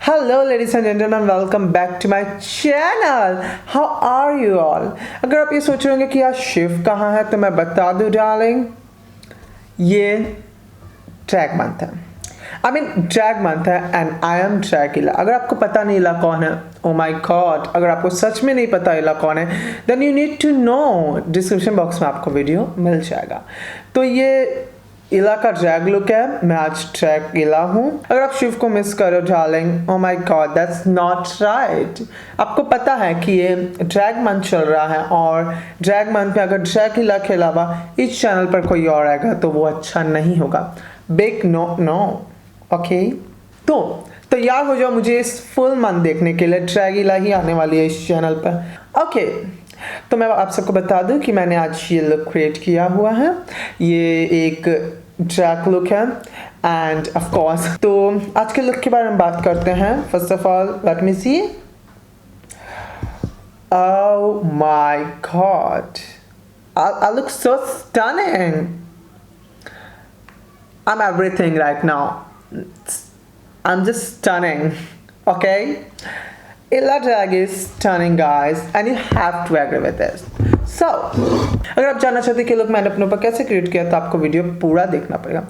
Hello ladies and gentlemen, welcome back to my channel. How are you all? अगर आप ये सोच रहे होंगे कि यार शिव कहाँ है तो मैं बता दूँ डार्लिंग, ये ड्रैग मंथ है। ड्रैग मंथ है एंड आई एम ड्रैगुला। अगर आपको पता नहीं इला कौन है, ओ माय गॉड, अगर आपको सच में नहीं पता इला कौन है, then you need to know. Description box में आपको वीडियो मिल जाएगा। तो ये इला का ड्रैग लुक है। मैं आज ड्रैग इला हूँ। अगर आप शिव को मिस करो darling, oh my God, that's not right. आपको पता है कि ये ड्रैग मंथ चल रहा है और ड्रैग मंथ में अगर ड्रैग इला के अलावा इस चैनल पर कोई और आएगा तो वो अच्छा नहीं होगा। Big no no, okay. तो तैयार हो जाओ मुझे इस फुल मंथ देखने के लिए। ड्रैग इला ही आने वाली है इस चैनल पर, ओके। तो मैं आप सबको बता दूं कि मैंने आज ये लुक क्रिएट किया हुआ है। ये एक ड्रैग लुक है एंड ऑफ कोर्स तो आज के लुक के बारे में बात करते हैं। First of all let me see. Oh my God, I look so stunning. I'm everything right now. I'm just stunning, okay? Illa drag is stunning guys and you have to agree with this. So, अगर आप जानना चाहते हैं कि look मैंने अपने ऊपर कैसे क्रिएट किया तो आपको वीडियो पूरा देखना पड़ेगा।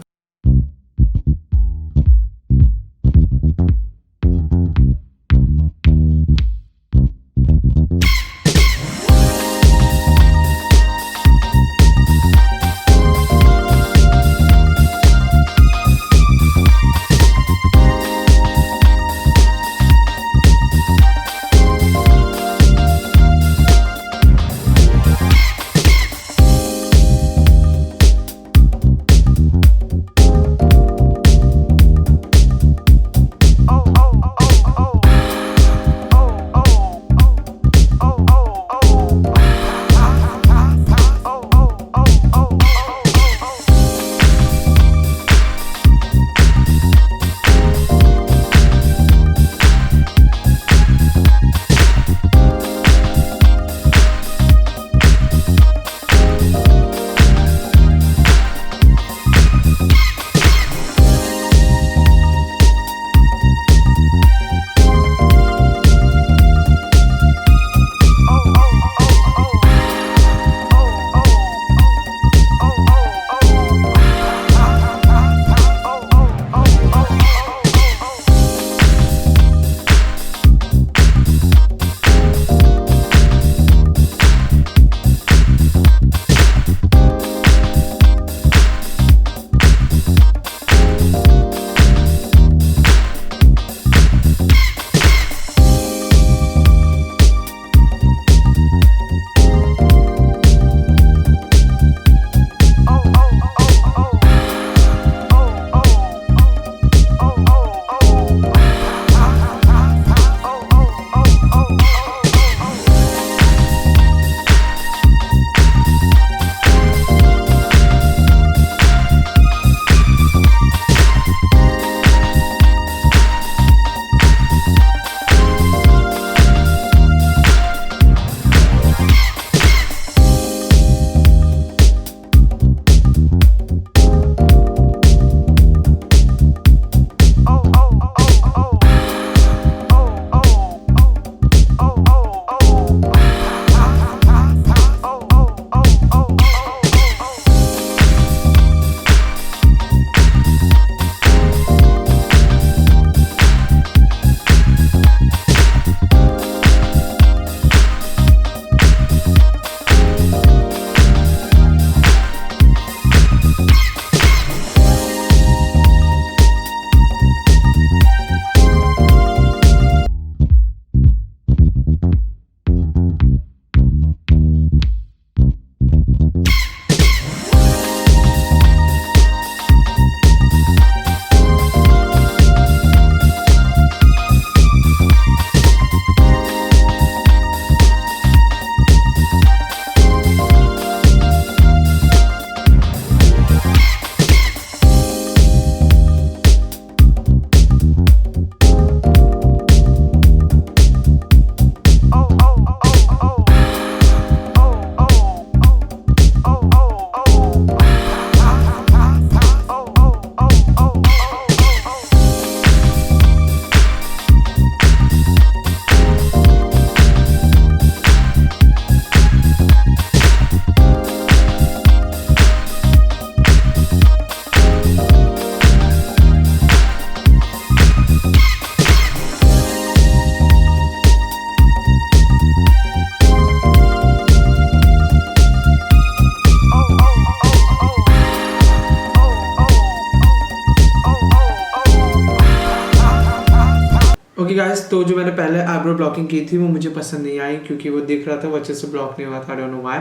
ओके गाइस, तो जो मैंने पहले आईब्रो ब्लॉकिंग की थी वो मुझे पसंद नहीं आई क्योंकि वो दिख रहा था वो अच्छे से ब्लॉक नहीं हुआ था, आई डोंट नो व्हाई।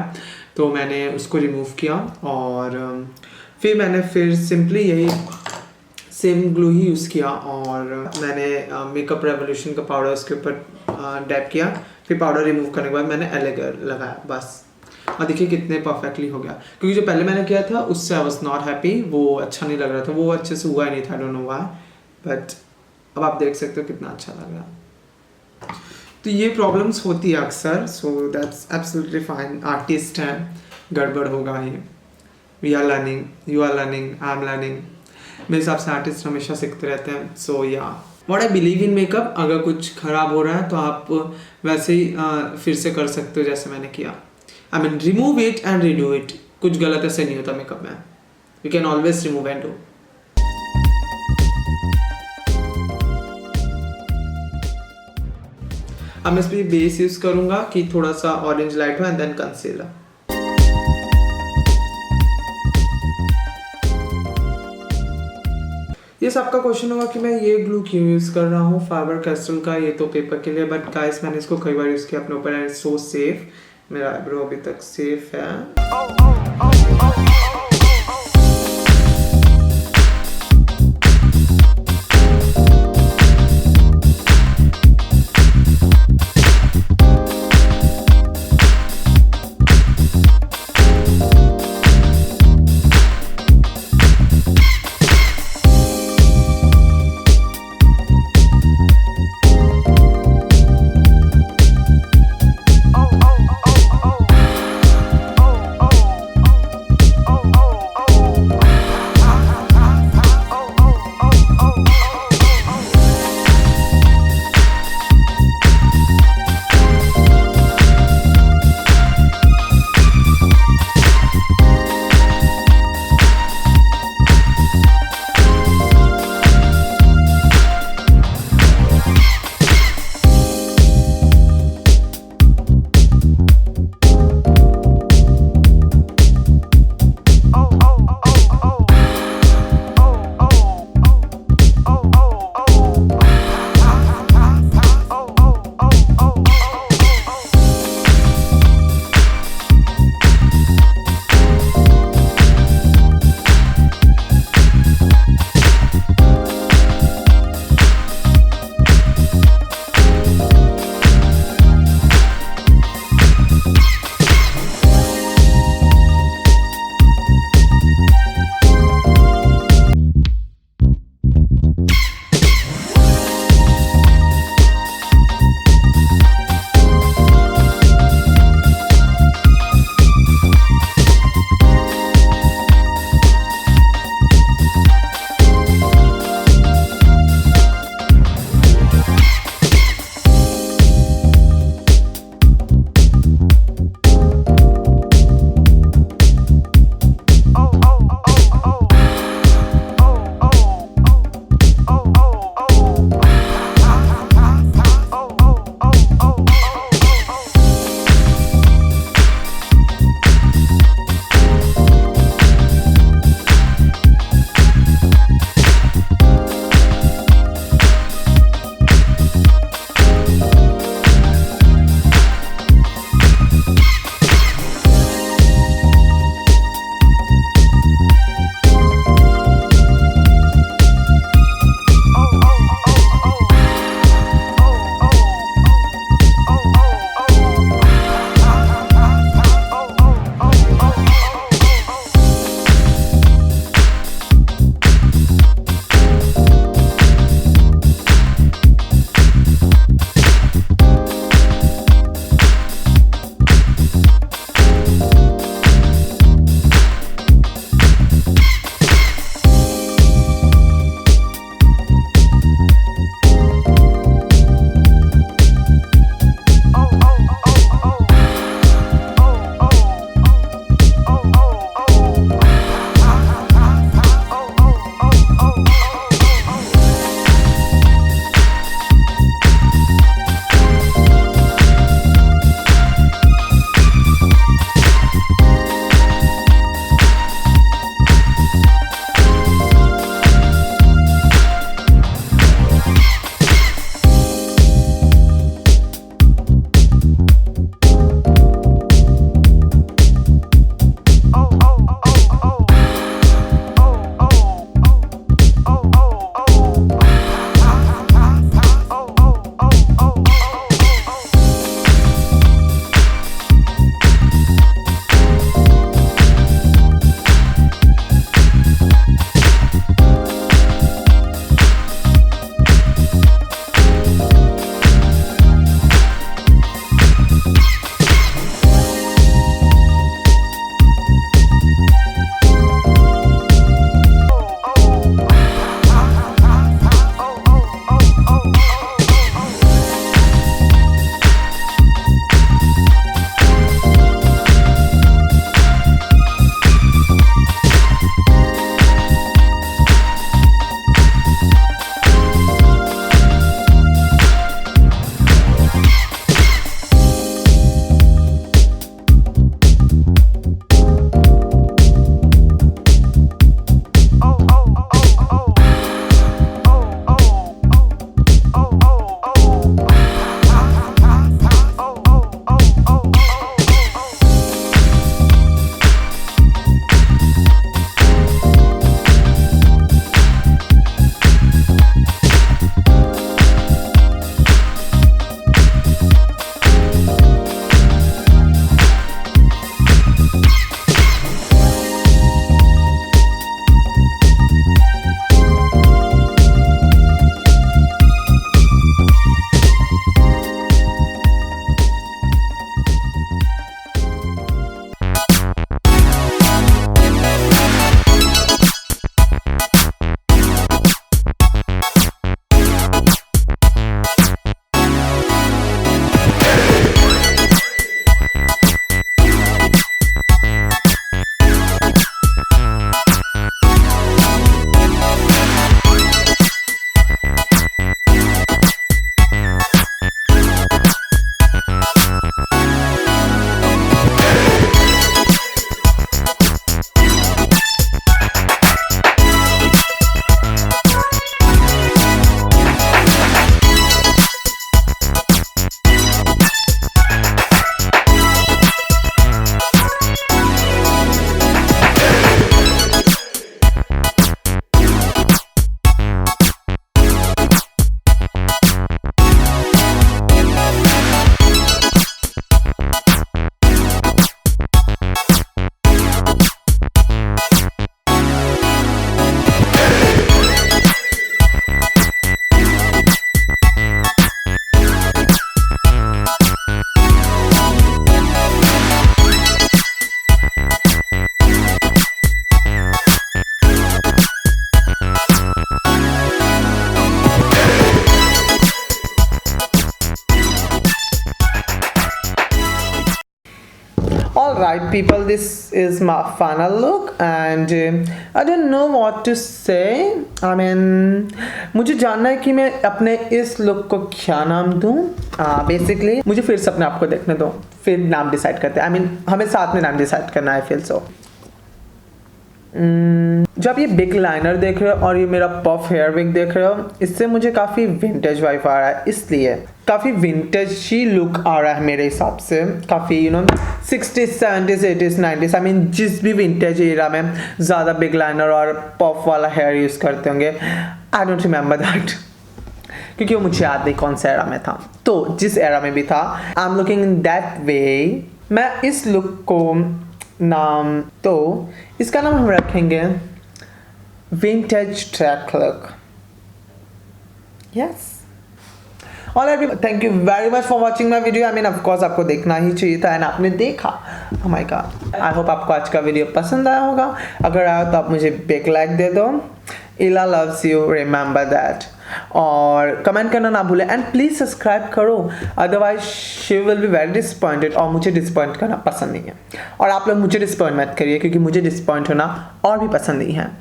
तो मैंने उसको रिमूव किया और फिर मैंने सिंपली यही सेम ग्लू ही यूज़ किया और मैंने मेकअप रेवोल्यूशन का पाउडर उसके ऊपर डैप किया। फिर पाउडर रिमूव करने के बाद मैंने एलेगर लगाया बस, और देखिए कितने परफेक्टली हो गया। क्योंकि जो पहले मैंने किया था उससे आई वॉज नॉट हैप्पी, वो अच्छा नहीं लग रहा था, वो अच्छे से हुआ ही नहीं था, I don't know why. But अब आप देख सकते हो कितना अच्छा लग रहा है। तो ये प्रॉब्लम्स होती है अक्सर, so that's absolutely fine. Artist हैं, गड़बड़ होगा ही। We are learning, you are learning, I am learning. मेरे हिसाब से आर्टिस्ट हमेशा सीखते रहते हैं। सो या what I believe in makeup, अगर कुछ खराब हो रहा है तो आप वैसे ही फिर से कर सकते हो जैसे मैंने किया। I mean remove it and redo it. कुछ गलत ऐसे नहीं होता मेकअप में, you can always remove and do. अब मैं इस पर बेस यूज करूंगा कि थोड़ा सा ऑरेंज लाइट हो एंड देन कंसीलर। ये सबका क्वेश्चन होगा कि मैं ये ग्लू क्यों यूज कर रहा हूँ Faber-castell का, ये तो पेपर के लिए, बट गाइस मैंने इसको कई बार यूज किया अपने ऊपर एंड इट्स सो सेफ। मेरा आईब्रो अभी तक सेफ है। right people, this is my final look and I don't know what to say. I mean मुझे जानना है कि मैं अपने इस लुक को क्या नाम दूं. बेसिकली मुझे फिर से अपने आप को देखने दो, फिर नाम डिसाइड करते हैं. I mean हमें साथ में नाम डिसाइड करना है. फील सो जब ये बिग लाइनर देख रहे हो और ये मेरा पफ हेयर विग देख रहे हो, इससे मुझे काफ़ी विंटेज वाइब आ रहा है. इसलिए काफ़ी विंटेज ही लुक आ रहा है मेरे हिसाब से. काफ़ी 60s 70s 80s 90s, I mean जिस भी विंटेज एरा में ज़्यादा बिग लाइनर और पफ वाला हेयर यूज़ करते होंगे. आई डोंट रिमेंबर दैट क्योंकि वो मुझे याद नहीं कौन सा एरा में था. तो जिस एरा में भी था, I am looking in that way. मैं इस लुक को नाम, तो इसका नाम हम रखेंगे vintage track look. Yes. Alright, thank you very much for watching my video. I mean of course आपको देखना ही चाहिए था एंड आपने देखा. ओह माय गॉड. आई होप आपको आज का वीडियो पसंद आया होगा. अगर आया तो आप मुझे बिग लाइक दे दो. इला लव्स यू, रिमेंबर दैट. और कमेंट करना ना भूलें एंड प्लीज़ सब्सक्राइब करो, otherwise she will be very disappointed. और मुझे डिसअपॉइंट करना पसंद नहीं है और आप लोग मुझे डिसअपॉइंट मत करिए क्योंकि मुझे डिसअपॉइंट होना और भी पसंद नहीं है.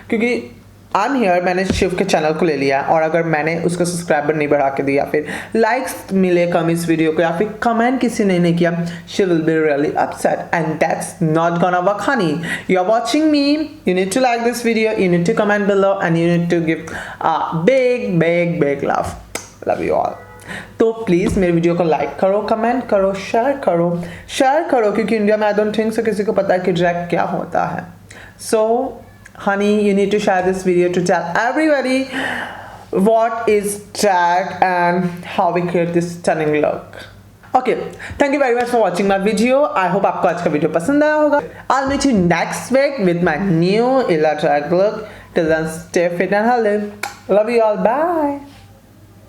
क्योंकि आई एम हियर, मैंने शिव के चैनल को ले लिया और अगर मैंने उसका सब्सक्राइबर नहीं बढ़ा के दिया, फिर लाइक्स मिले कम इस वीडियो को या फिर कमेंट किसी ने नहीं किया, she will be really upset and that's not gonna work. Honey, you are watching me, you need to like this video, you need to comment below and you need to give a big love. Love you all. तो please मेरे video को like करो, comment करो, share करो क्योंकि India में I don't think so किसी को पता है कि ड्रैग क्या होता है. सो honey, you need to share this video to tell everybody what is drag and how we create this stunning look. Okay, thank you very much for watching my video. I hope आपको आज का video पसंद आया होगा. I'll meet you next week with my new Illa drag look. Till then, stay fit and healthy. Love you all. Bye.